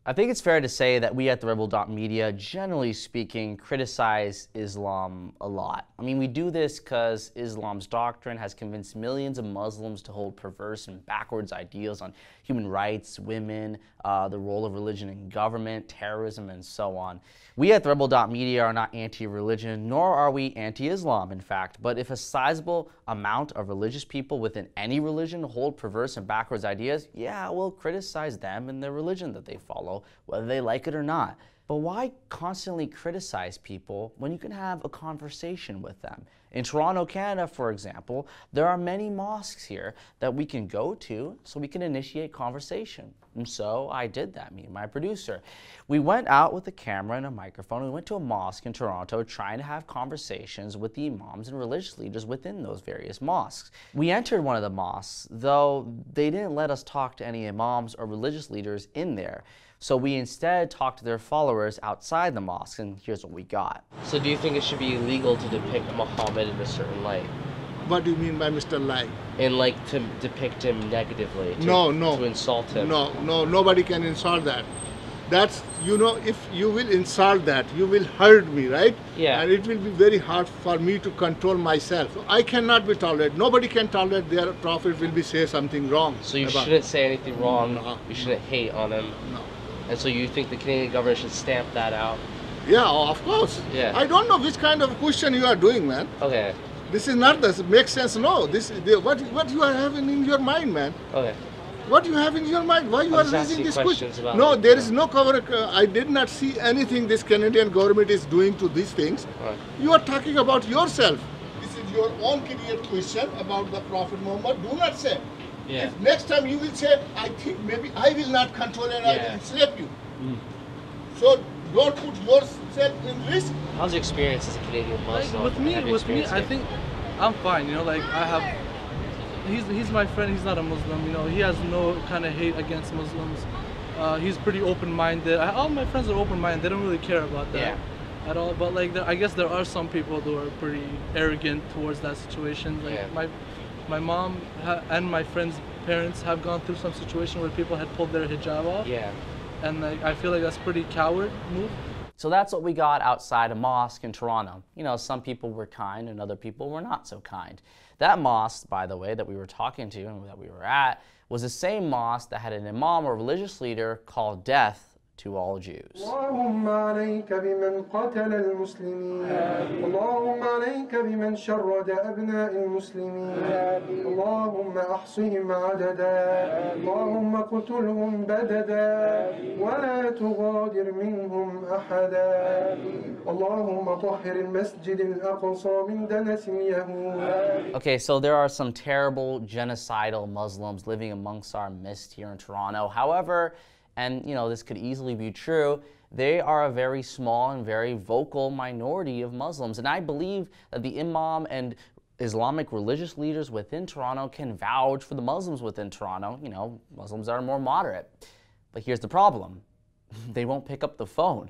I think it's fair to say that we at the Rebel.media, generally speaking, criticize Islam a lot. I mean, we do this because Islam's doctrine has convinced millions of Muslims to hold perverse and backwards ideals on human rights, women, the role of religion in government, terrorism, and so on. We at the Rebel.media are not anti-religion, nor are we anti-Islam, in fact. But if a sizable amount of religious people within any religion hold perverse and backwards ideas, yeah, we'll criticize them and their religion that they follow, whether they like it or not. But why constantly criticize people when you can have a conversation with them? In Toronto, Canada, for example, there are many mosques here that we can go to so we can initiate conversation. And so I did that, me and my producer. We went out with a camera and a microphone. We went to a mosque in Toronto trying to have conversations with the imams and religious leaders within those various mosques. We entered one of the mosques, though they didn't let us talk to any imams or religious leaders in there. So we instead talked to their followers outside the mosque, and here's what we got. So do you think it should be illegal to depict Muhammad in a certain light? What do you mean by Mr. Light? And like to depict him negatively? No. To insult him? No, nobody can insult that. That's, you know, if you will insult that, you will hurt me, right? Yeah. And it will be very hard for me to control myself. I cannot be tolerated. Nobody can tolerate their prophet will be say something wrong. So you shouldn't say anything wrong? No. You shouldn't hate on him? No. And so you think the Canadian government should stamp that out? Yeah, of course. Yeah. I don't know which kind of question you are doing, man. Okay. This is not this makes sense. No, what you are having in your mind, man. Okay. What you have in your mind? Why you are raising this question? No, there is no cover. I did not see anything this Canadian government is doing to these things. Right. You are talking about yourself. This is your own created question about the Prophet Muhammad. Do not say. Yeah. If next time you will say, I think maybe I will not control and I will slap you. So don't put yourself in risk. How's your experience as a Canadian Muslim? Like with me, I think I'm fine. You know, like I have. He's my friend. He's not a Muslim. You know, he has no kind of hate against Muslims. He's pretty open-minded. All my friends are open-minded. They don't really care about that at all. But like, I guess there are some people who are pretty arrogant towards that situation. Like my mom and my friends' parents have gone through some situation where people had pulled their hijab off. Yeah. And like, I feel like that's pretty coward move. So that's what we got outside a mosque in Toronto. You know, some people were kind and other people were not so kind. That mosque, by the way, that we were talking to and that we were at, was the same mosque that had an imam or religious leader called death to all Jews. اللهم عليك بمن قتل المسلمين اللهم عليك بمن شرد أبناء المسلمين اللهم أحصهم عددا اللهم قتلهم بددا ولا تغادر منهم أحدا اللهم طهر المسجد الأقصى من دنس اليهود. Okay, so there are some terrible genocidal Muslims living amongst our midst here in Toronto. However, and you know, this could easily be true, they are a very small and very vocal minority of Muslims. And I believe that the imam and Islamic religious leaders within Toronto can vouch for the Muslims within Toronto, you know, Muslims that are more moderate. But here's the problem. They won't pick up the phone.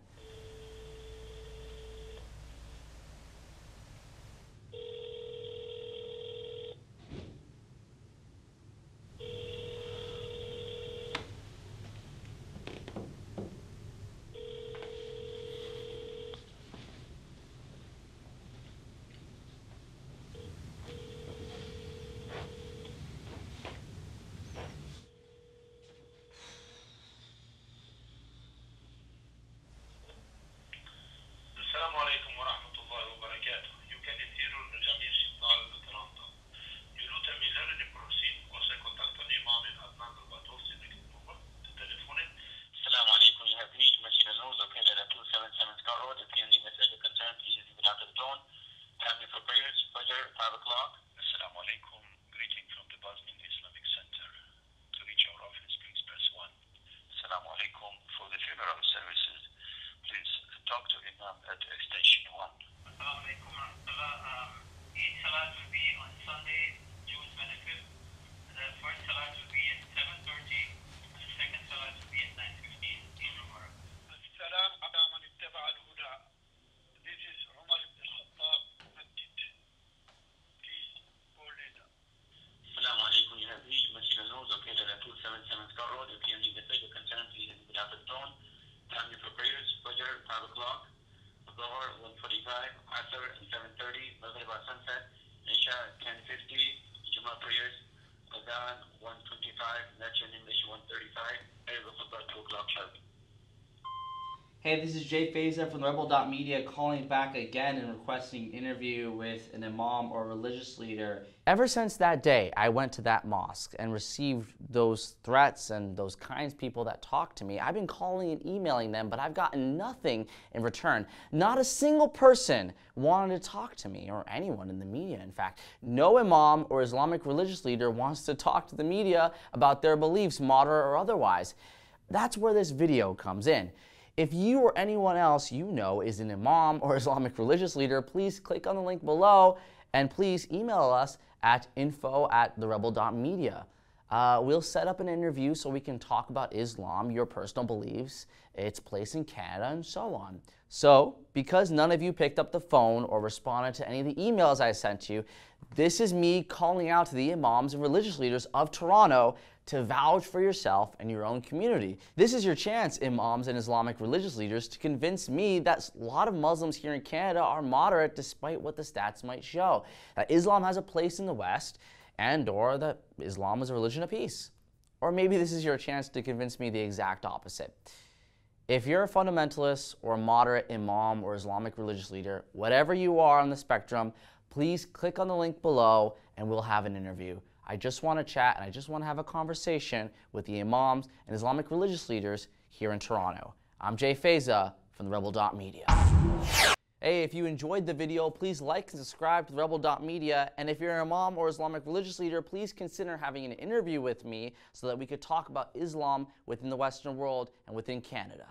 Asr 7:30, Maghrib at sunset, Isha 10:50, Jummah prayers, Adhan 1:25, lecture in English 1:35, Eid al-Khutbah 2 o'clock sharp. Hey, this is Jay Feza from Rebel.media calling back again and requesting an interview with an imam or religious leader. Ever since that day, I went to that mosque and received those threats and those kinds of people that talk to me. I've been calling and emailing them, but I've gotten nothing in return. Not a single person wanted to talk to me, or anyone in the media, in fact. No imam or Islamic religious leader wants to talk to the media about their beliefs, moderate or otherwise. That's where this video comes in. If you or anyone else you know is an imam or Islamic religious leader, please click on the link below and please email us at info@therebel.media. We'll set up an interview so we can talk about Islam, your personal beliefs, its place in Canada, and so on. So, because none of you picked up the phone or responded to any of the emails I sent you, this is me calling out to the imams and religious leaders of Toronto to vouch for yourself and your own community. This is your chance, imams and Islamic religious leaders, to convince me that a lot of Muslims here in Canada are moderate despite what the stats might show. That Islam has a place in the West, and or that Islam is a religion of peace. Or maybe this is your chance to convince me the exact opposite. If you're a fundamentalist or a moderate imam or Islamic religious leader, whatever you are on the spectrum, please click on the link below and we'll have an interview. I just want to chat and I just want to have a conversation with the imams and Islamic religious leaders here in Toronto. I'm Jay Feza from the Rebel.media. Hey, if you enjoyed the video, please like and subscribe to the Rebel.media. And if you're an imam or Islamic religious leader, please consider having an interview with me so that we could talk about Islam within the Western world and within Canada.